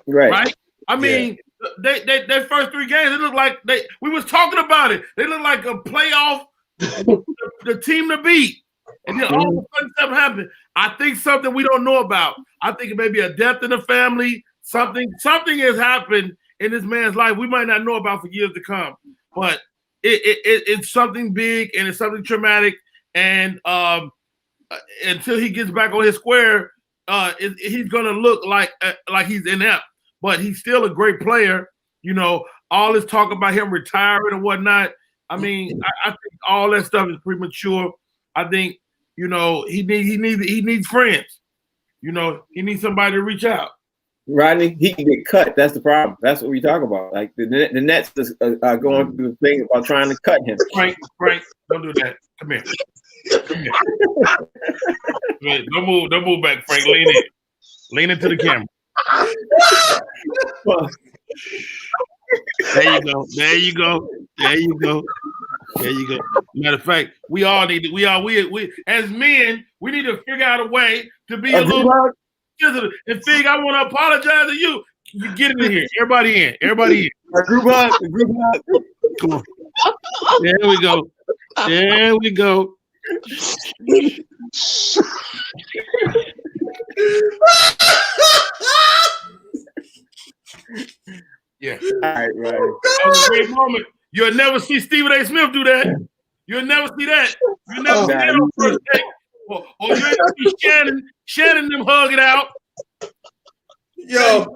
Right? I mean, their first 3 games, it looked like we was talking about it. They looked like a playoff, the team to beat. And then all of a sudden something happened. I think something we don't know about. I think it may be a death in the family. Something has happened in this man's life we might not know about for years to come. But it's something big and it's something traumatic. And until he gets back on his square, he's gonna look like he's inept. But he's still a great player. You know, all this talk about him retiring and whatnot. I mean, I think all that stuff is premature. I think, you know, he needs friends. You know, he needs somebody to reach out. Rodney, he can get cut. That's the problem. That's what we talk about. Like the Nets are going through the thing about trying to cut him. Frank, don't do that. Come here. Don't move back, Frank. Lean into the camera. There you go. Matter of fact, we all need to. We as men, we need to figure out a way to be a little. And Fig, I want to apologize to you. You get in here. Everybody in. Group hug. Come on. There we go. Yeah. All right. That was a great moment. You'll never see Stephen A. Smith do that. You'll never see that. You'll never see that on first take. Or you'll never see Shannon them hug it out. Yo,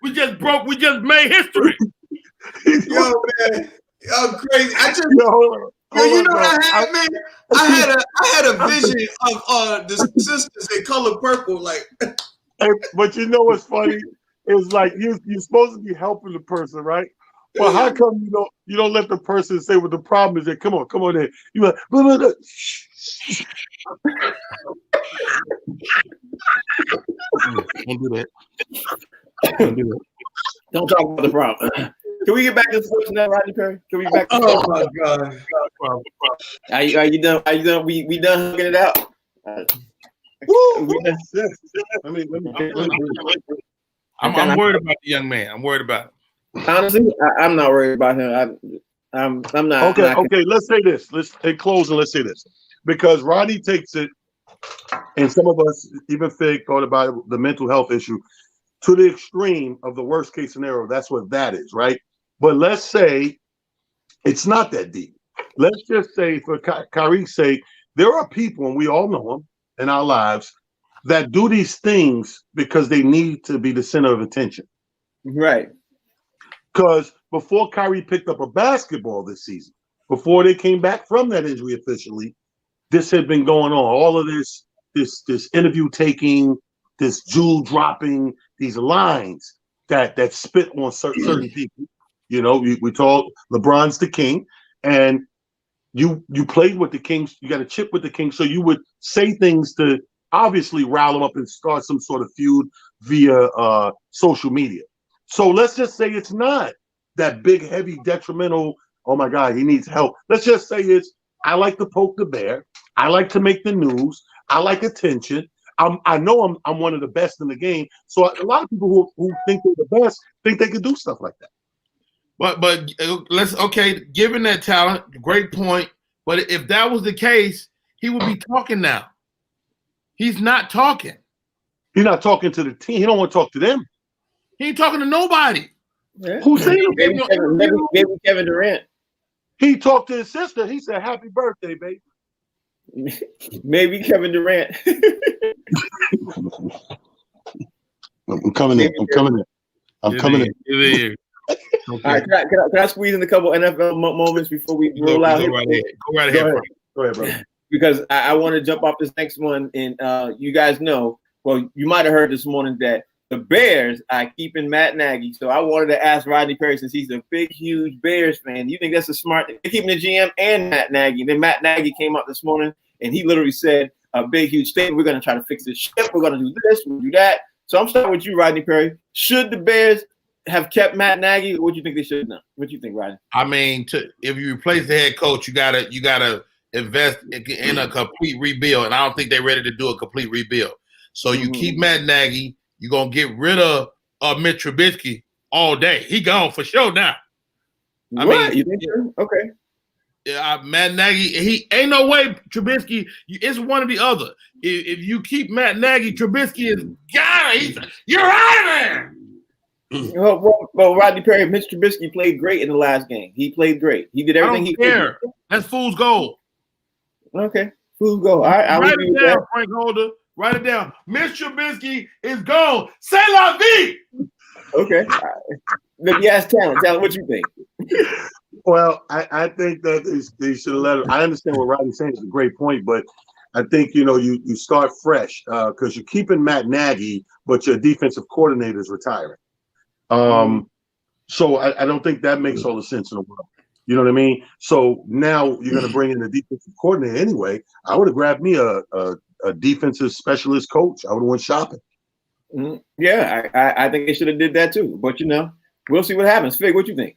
we just made history. Yo, man. Yo, crazy. I just Yo, you know what I had, man? I had a vision of the sisters in Color Purple, like. But you know what's funny? It's like you're supposed to be helping the person, right? Well, how come you don't let the person say what the problem is? That come on in. You like, blah, blah, blah. Don't do that. Don't talk about the problem. Can we get back to the sports now, Rodney Perry? Can we get back? Oh my God! Are you done? We done hugging it out. I'm worried about the young man. I'm worried about him. Honestly, I'm not worried about him. I'm not. Okay. Let's say this. In closing, let's say this, because Rodney takes it, and some of us, even Fig, thought about it, the mental health issue to the extreme of the worst case scenario. That's what that is, right? But let's say it's not that deep. Let's just say, for Kyrie's sake, there are people, and we all know them in our lives, that do these things because they need to be the center of attention. Right. Because before Kyrie picked up a basketball this season, before they came back from that injury officially, this had been going on. All of this interview taking, this jewel dropping, these lines that spit on certain people. You know, we told LeBron's the king, and you played with the Kings. You got a chip with the Kings, so you would say things to obviously rile them up and start some sort of feud via social media. So let's just say it's not that big, heavy, detrimental. Oh my God, he needs help. Let's just say I like to poke the bear. I like to make the news. I like attention. I know I'm one of the best in the game. So a lot of people who think they're the best think they could do stuff like that. But given that talent, great point. But if that was the case, he would be talking now. He's not talking. He's not talking to the team. He don't want to talk to them. He ain't talking to nobody. Yeah. Who said maybe Kevin Durant. He talked to his sister. He said, "Happy birthday, baby." Maybe Kevin Durant. I'm coming in. I'm coming in. Okay. All right, can I squeeze in a couple NFL moments before we roll out? Go right ahead. Go ahead, bro. Because I want to jump off this next one, and you guys know Well, you might have heard this morning that the Bears are keeping Matt Nagy. So I wanted to ask Rodney Perry, since he's a big, huge Bears fan, you think that's a smart thing? They're keeping the GM and Matt Nagy. And then Matt Nagy came out this morning and he literally said a big, huge statement. We're going to try to fix this ship. We're going to do this. We'll do that. So I'm starting with you, Rodney Perry. Should the Bears have kept Matt Nagy, or what do you think they should have done? What do you think, Rodney? I mean, if you replace the head coach, you gotta invest in a complete rebuild, and I don't think they're ready to do a complete rebuild. So you keep Matt Nagy, you're gonna get rid of Mitch Trubisky all day. He gone for sure now. I mean, you think so? Okay. Yeah, Matt Nagy, he ain't no way Trubisky. It's one or the other. If you keep Matt Nagy, Trubisky is you're out of there. Well, Rodney Perry, Mitch Trubisky played great in the last game. He played great. He did everything he could. That's fool's gold. Okay, fool's gold. All right, write it down, Frank Holder. Write it down. Mitch Trubisky is gone. C'est la vie. Okay. Let me ask Talent. Talent, what you think? Well, I think that they should have let him. I understand what Rodney's saying. It's a great point, but I think, you start fresh because you're keeping Matt Nagy, but your defensive coordinator is retiring. So I don't think that makes all the sense in the world. You know what I mean? So now you're going to bring in a defensive coordinator anyway. I would have grabbed me a defensive specialist coach. I would have went shopping. Yeah, I think they should have did that too. But, we'll see what happens. Fig, what you think?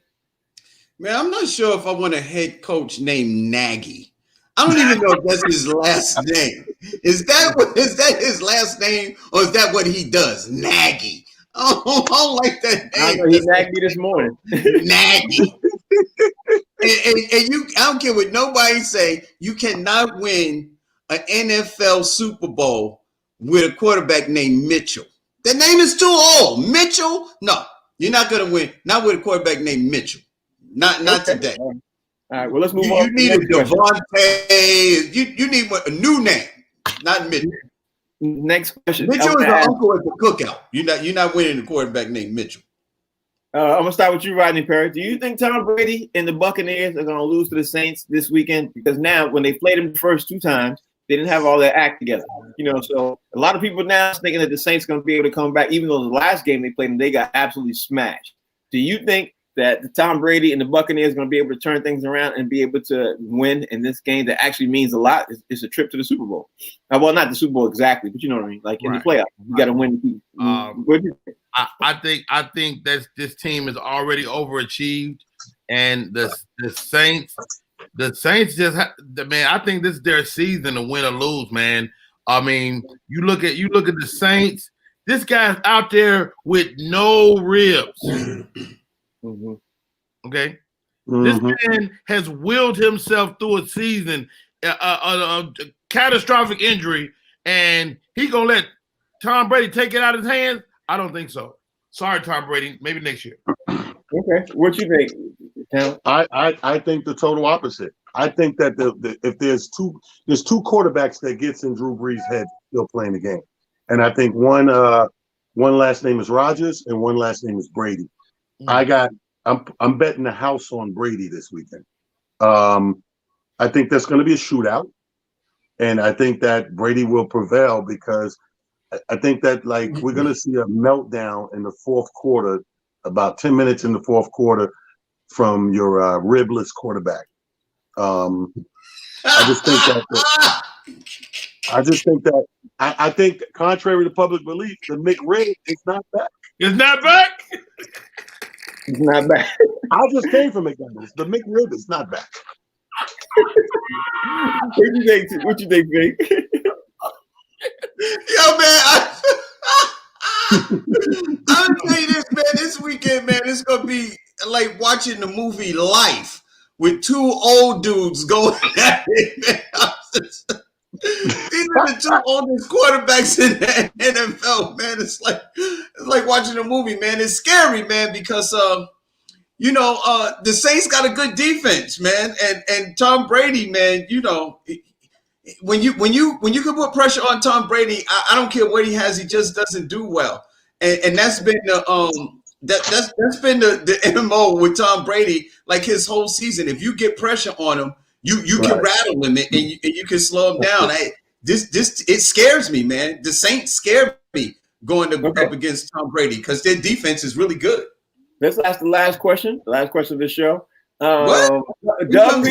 Man, I'm not sure if I want a head coach named Nagy. I don't even know if that's his last name. Is that his last name, or is that what he does? Nagy. I don't like that name. He nagged me this morning. Nagy. and I don't care what nobody say. You cannot win an NFL Super Bowl with a quarterback named Mitchell. That name is too old. Mitchell? No, you're not going to win. Not with a quarterback named Mitchell. Not today. All right, well, let's move on. You need a Devontae. You need a new name, not Mitchell. Next question. Mitchell is the uncle at the cookout. You're not winning a quarterback named Mitchell. I'm gonna start with you, Rodney Perry. Do you think Tom Brady and the Buccaneers are gonna lose to the Saints this weekend? Because now, when they played them the first two times, they didn't have all their act together. So a lot of people now are thinking that the Saints are gonna be able to come back, even though the last game they played them, they got absolutely smashed. Do you think that the Tom Brady and the Buccaneers are going to be able to turn things around and be able to win in this game that actually means a lot? It's a trip to the Super Bowl. Well, not the Super Bowl exactly, but you know what I mean. Like in the playoffs, you got to win. What do you think? I think that this team is already overachieved, and the Saints just man. I think this is their season to win or lose, man. I mean, you look at the Saints. This guy's out there with no ribs. Okay, this man has willed himself through a season, a catastrophic injury, and he gonna let Tom Brady take it out of his hands? I don't think so. Sorry, Tom Brady. Maybe next year. Okay, what you think, Tim? I think the total opposite. I think that if there's two quarterbacks that gets in Drew Brees' head still playing the game, and I think one last name is Rodgers and one last name is Brady. I'm betting the house on Brady this weekend. I think there's going to be a shootout, and I think that Brady will prevail because I think that we're going to see a meltdown in the fourth quarter, about 10 minutes in the fourth quarter, from your ribless quarterback. I think contrary to public belief, the McRib is not back. It's not back. It's not back. I just came from McDonald's. The McRib is not back. What you think, Vic? Yo, man, I'll tell you this, man. This weekend, man, it's gonna be like watching the movie Life with two old dudes going at it, man. These are the two oldest quarterbacks in the NFL, man. It's like watching a movie, man. It's scary, man, because the Saints got a good defense, man, and Tom Brady, man. When you can put pressure on Tom Brady, I don't care what he has, he just doesn't do well, and that's been that's been the MO with Tom Brady, like his whole season. If you get pressure on him, you can rattle him and you can slow him down. this it scares me, man. The Saints scare me going up against Tom Brady because their defense is really good. Let's ask the last question. The last question of the show. What? Doug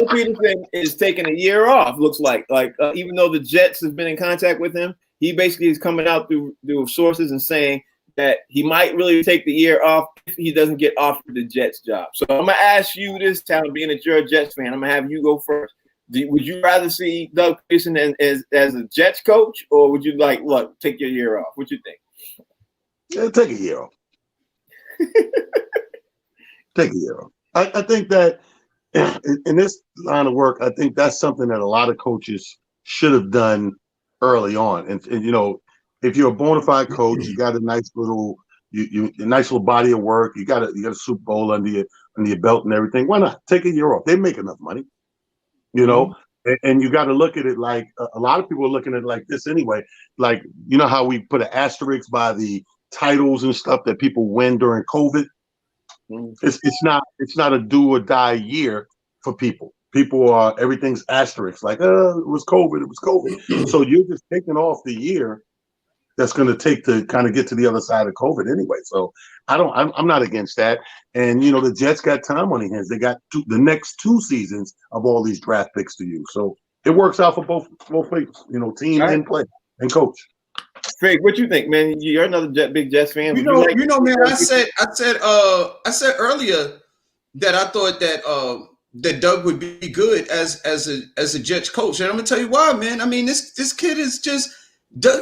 Peterson is taking a year off. Looks like even though the Jets have been in contact with him, he basically is coming out through sources and saying that he might really take the year off if he doesn't get offered the Jets job. So I'm gonna ask you this, Talon, being that you're a Jets fan, I'm gonna have you go first. Would you rather see Doug Peterson as a Jets coach, or would you take your year off? What you think? Yeah, take a year off. Take a year off. I think that in this line of work, I think that's something that a lot of coaches should have done early on. And you know, if you're a bona fide coach, you got a nice little body of work. You got a Super Bowl under your belt and everything. Why not take a year off? They make enough money, you know. And you got to look at it like a lot of people are looking at it like this anyway. Like, you know how we put an asterisk by the titles and stuff that people win during COVID. It's not a do or die year for people. People are, everything's asterisk, like, it was COVID. So you're just taking off the year that's going to take to kind of get to the other side of COVID anyway. So I'm not against that. And, you know, the Jets got time on their hands. They got the next 2 seasons of all these draft picks to use. So it works out for both people, you know, team and play and coach. Fig, what you think, man? You're another big Jets fan. You know, man. I said earlier that I thought that Doug would be good as a Jets coach, and I'm gonna tell you why, man. I mean, this kid is just Doug.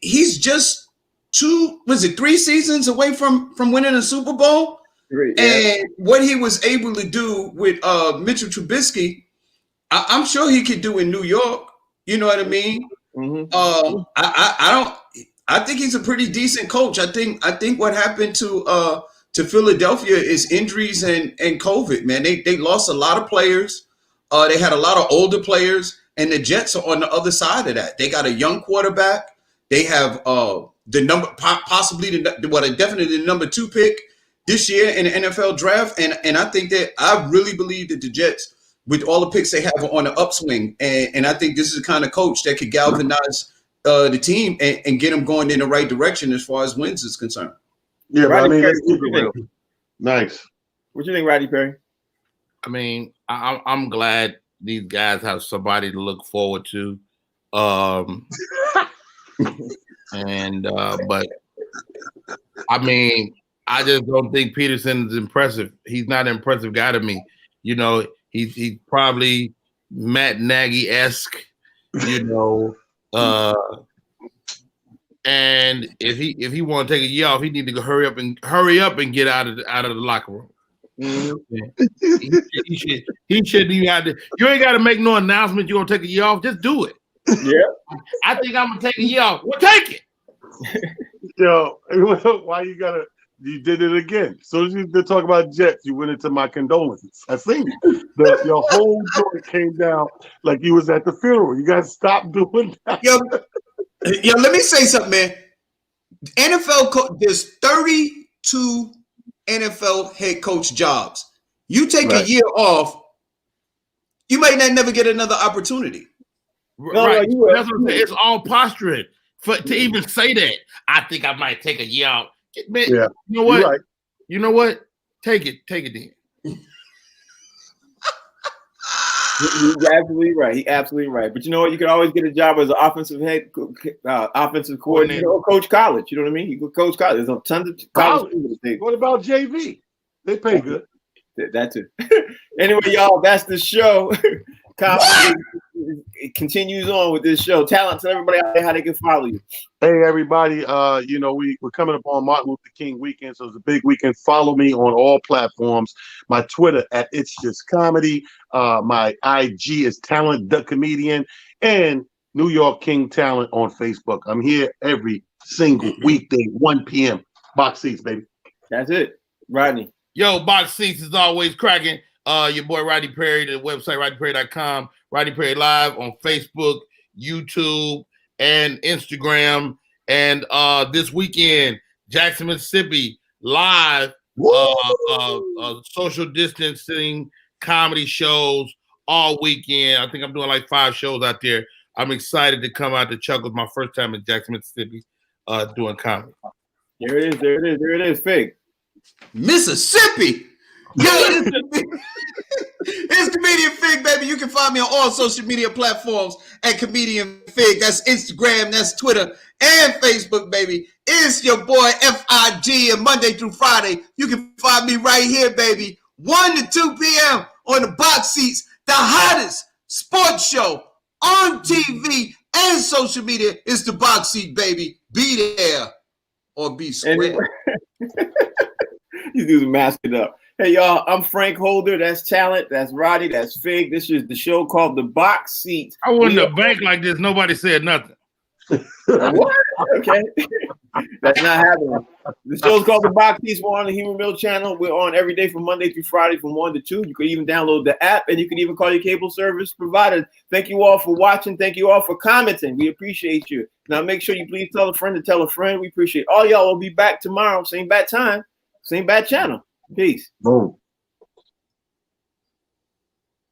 He's just 3 seasons away from winning a Super Bowl, and what he was able to do with Mitchell Trubisky, I'm sure he could do in New York. You know what I mean? I think he's a pretty decent coach. I think what happened to Philadelphia is injuries and COVID, man. They lost a lot of players. They had a lot of older players, and the Jets are on the other side of that. They got a young quarterback. They have definitely the number 2 pick this year in the NFL draft, and I think that I really believe that the Jets, with all the picks they have, on the upswing, and I think this is the kind of coach that could galvanize the team and get them going in the right direction as far as wins is concerned. Yeah, Roddy, I mean, Perry, that's real. Nice. What you think, Roddy Perry? I mean, I'm glad these guys have somebody to look forward to. But I mean, I just don't think Peterson is impressive. He's not an impressive guy to me. You know, he's probably Matt Nagy-esque, you know. And if he want to take a year off, he need to go hurry up and get out of the locker room. He shouldn't even have to. You ain't got to make no announcement. You gonna take a year off? Just do it. Yeah, I think I'm gonna take a year off. Well, take it. Yo, why you gotta? You did it again. So as you talk about Jets, you went into my condolences. I seen you. Your whole joint came down like you was at the funeral. You gotta stop doing that. Yo, let me say something, man. NFL there's 32 NFL head coach jobs. You take a year off, you might not never get another opportunity. Right. That's what I'm saying. It's all posturing to even say that. I think I might take a year off. Man, yeah. You know what? Right. You know what? Take it then. He's absolutely right. He's absolutely right. But you know what? You can always get a job as an offensive coordinator or coach college. You know what I mean? You could coach college. There's tons of college. What about JV? They pay good. That's it. Anyway, y'all, that's the show. It continues on with this show. Talent, tell everybody out there how they can follow you. Hey, everybody. You know, we're coming up on Martin Luther King weekend, so it's a big weekend. Follow me on all platforms. My Twitter at It's Just Comedy. My IG is Talent the Comedian, and New York King Talent on Facebook. I'm here every single weekday, 1 p.m. Box seats, baby. That's it. Rodney. Yo, box seats is always cracking. Your boy Rodney Perry, the website rodneyperry.com, Rodney Perry Live on Facebook, YouTube, and Instagram. And this weekend, Jackson, Mississippi, live social distancing comedy shows all weekend. I think I'm doing like 5 shows out there. I'm excited to come out to Chuckles. My first time in Jackson, Mississippi, doing comedy. There it is, Fig. Mississippi. Yo, it's Comedian Fig, baby. You can find me on all social media platforms at Comedian Fig. That's Instagram, that's Twitter, and Facebook, baby. It's your boy FIG, and Monday through Friday, you can find me right here, baby, 1 to 2 p.m. on the Box Seats, the hottest sports show on TV and social media. It's the Box Seat, baby. Be there or be square. These dudes masked it up. Hey, y'all, I'm Frank Holder. That's Talent. That's Roddy. That's Fig. This is the show called The Box Seat. I wouldn't have banked like this. Nobody said nothing. What? Okay. That's not happening. The show's called The Box Seats. We're on the Humor Mill channel. We're on every day from Monday through Friday from 1 to 2. You can even download the app, and you can even call your cable service provider. Thank you all for watching. Thank you all for commenting. We appreciate you. Now, make sure you please tell a friend to tell a friend. We appreciate all y'all. We'll be back tomorrow. Same bad time, same bad channel. Peace. Boom.